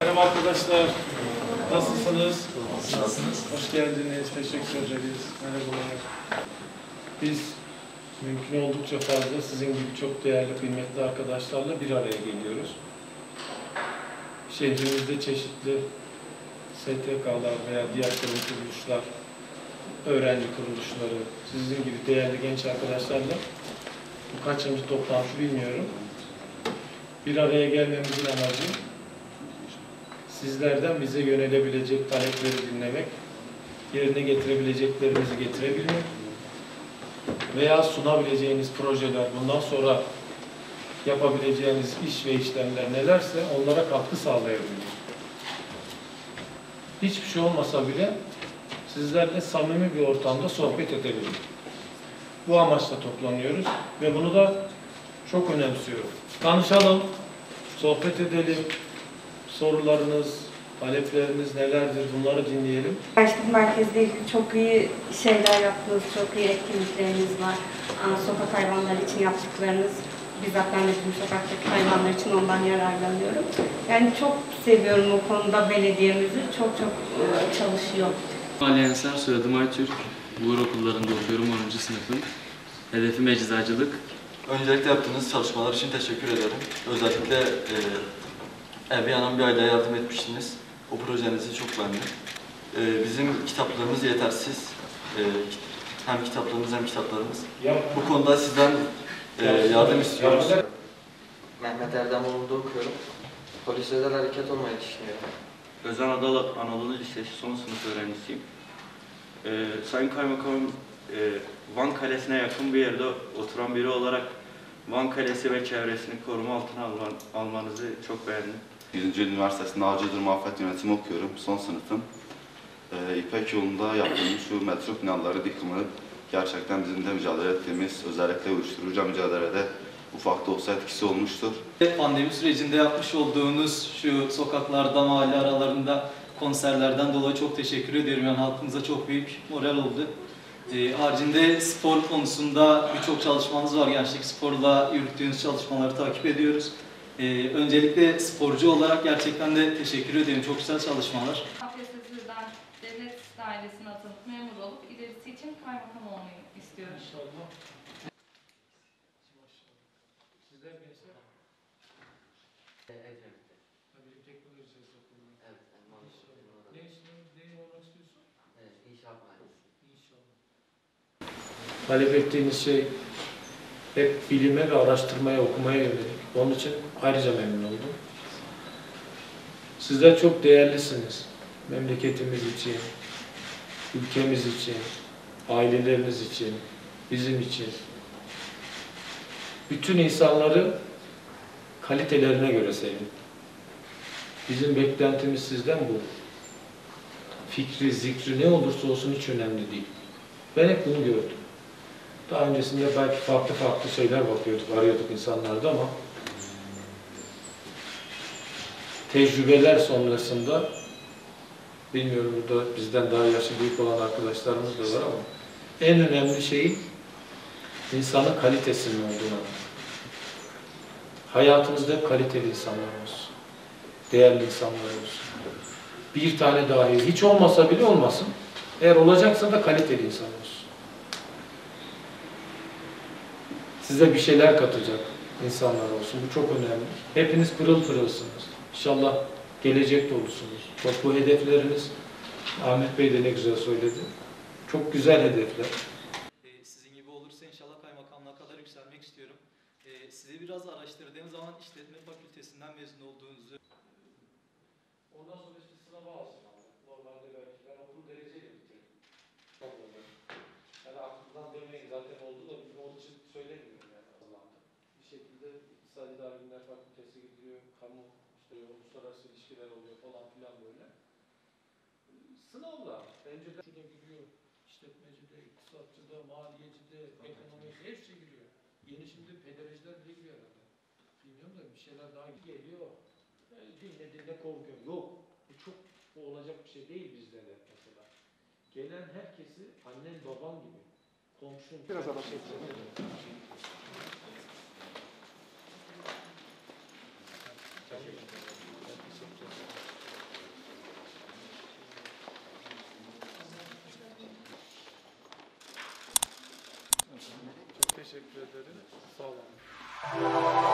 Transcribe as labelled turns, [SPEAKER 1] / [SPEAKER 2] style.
[SPEAKER 1] Merhaba arkadaşlar, nasılsınız?
[SPEAKER 2] Nasılsınız?
[SPEAKER 1] Hoş geldiniz, teşekkür ederiz. Merhabalar. Biz mümkün oldukça fazla sizin gibi çok değerli, kıymetli arkadaşlarla bir araya geliyoruz. Şehrimizde çeşitli STK'lar veya diğer kurum kuruluşlar, öğrenci kuruluşları, sizin gibi değerli genç arkadaşlarla bu kaçıncı toplantı bilmiyorum. Bir araya gelmemizin amacı sizlerden bize yönelebilecek talepleri dinlemek, yerine getirebileceklerinizi getirebilmek veya sunabileceğiniz projeler, bundan sonra yapabileceğiniz iş ve işlemler nelerse onlara katkı sağlayabilmek. Hiçbir şey olmasa bile sizlerle samimi bir ortamda sohbet edebilmek. Bu amaçla toplanıyoruz ve bunu da çok önemsiyorum. Tanışalım, sohbet edelim, sorularınız, talepleriniz nelerdir bunları dinleyelim.
[SPEAKER 3] Gençlik merkezde çok iyi şeyler yaptınız, çok iyi etkinlikleriniz var. Sokak hayvanları için yaptıklarınız, bizzat ben de bu sokaktaki hayvanlar için ondan yararlanıyorum. Yani çok seviyorum o konuda belediyemizi, çok çalışıyor.
[SPEAKER 4] Ali Ensar, soyadım Aytürk. Uğur okullarında okuyorum, 10. sınıfım. Hedefim eczacılık.
[SPEAKER 2] Öncelikle yaptığınız çalışmalar için teşekkür ederim. Özellikle Evi Anam bir ayda yardım etmiştiniz. O projenizi çok beğendim. Bizim kitaplarımız yetersiz. Hem kitaplarımız hem kitaplarımız. Bu konuda sizden yardım istiyoruz.
[SPEAKER 5] Mehmet Erdemoğlu'nda okuyorum. Polis özel hareket olmayı düşünüyorum.
[SPEAKER 4] Özen Anadolu Lisesi son sınıf öğrencisiyim. Sayın Kaymakamım, Van Kalesi'ne yakın bir yerde oturan biri olarak Van Kalesi ve çevresini koruma altına almanızı çok beğendim.
[SPEAKER 6] 100. Üniversitesi'nde Avcıdır Afet Yönetimi okuyorum, son sınıfım. İpek yolunda yaptığımız şu metro binaları dikimi gerçekten bizim de mücadele ettiğimiz, özellikle uyuşturucu mücadelede ufak da olsa etkisi olmuştur.
[SPEAKER 7] Pandemi sürecinde yapmış olduğunuz şu sokaklarda, mahalle aralarında konserlerden dolayı çok teşekkür ediyorum. Yani halkımıza çok büyük moral oldu. Haricinde spor konusunda birçok çalışmanız var. Gençlik sporla yürüttüğünüz çalışmaları takip ediyoruz. Öncelikle sporcu olarak gerçekten de teşekkür ederim. Çok güzel çalışmalar.
[SPEAKER 8] KPSS'den devlet dairesine atılıp memur olup ilerisi için kaymakam olmayı istiyorum.
[SPEAKER 1] İnşallah. Sizler gençler?
[SPEAKER 5] Ecevit'te.
[SPEAKER 1] Bilim Teknoloji Okulunda.
[SPEAKER 5] Evet,
[SPEAKER 1] Ne olmak istiyorsun?
[SPEAKER 5] İnşaat mühendisi.
[SPEAKER 1] İnşallah. Talep ettiğiniz şey hep bilime ve araştırmaya, okumaya yönelik. Onun için ayrıca memnun oldum. Sizler çok değerlisiniz. Memleketimiz için, ülkemiz için, aileleriniz için, bizim için. Bütün insanları kalitelerine göre sevin. Bizim beklentimiz sizden bu. Fikri, zikri ne olursa olsun hiç önemli değil. Ben hep bunu gördüm. Daha öncesinde belki farklı şeyler arıyorduk insanlarda ama tecrübeler sonrasında, bilmiyorum burada bizden daha yaşı büyük olan arkadaşlarımız da var ama en önemli şeyin insanın kalitesinin olduğunu. Hayatımızda hep kaliteli insanlar olsun. Değerli insanlar olsun. Bir tane dahi hiç olmasa bile olmasın. Eğer olacaksa da kaliteli insan olsun. Size bir şeyler katacak insanlar olsun. Bu çok önemli. Hepiniz pırıl pırılsınız. İnşallah gelecek olursunuz. Bak bu hedefleriniz, Ahmet Bey de ne güzel söyledi. Çok güzel hedefler.
[SPEAKER 7] Sizin gibi olursa inşallah kaymakamlığa kadar yükselmek istiyorum. Sizi biraz araştırdığım zaman işletme fakültesinden mezun olduğunuzu.
[SPEAKER 1] Ondan sonra işte sınava alsın abi. Normalde belki ben okulu dereceyle bitirdim. Yani aklımdan demeyin zaten oldu da bizim onun için söylemiyorum yani Allah'tan. Bir şekilde İktisadi İdari Bilimler Fakültesi gidiyor, kamu, işte uluslararası ilişkiler oluyor falan filan böyle. Sınavla. Önceden şurada giriyor, işletmecide, iktisatçıda, maliyecide, ekonomide her şey giriyor. Yeni şimdi pedereciler bile giriyor herhalde. Bilmiyorum da bir şeyler daha geliyor. Dinle korkuyor. Yok. Bu çok olacak bir şey değil bizde de mesela. Gelen herkesi annen baban gibi, komşun. Biraz teşekkür ederim. Sağ olun.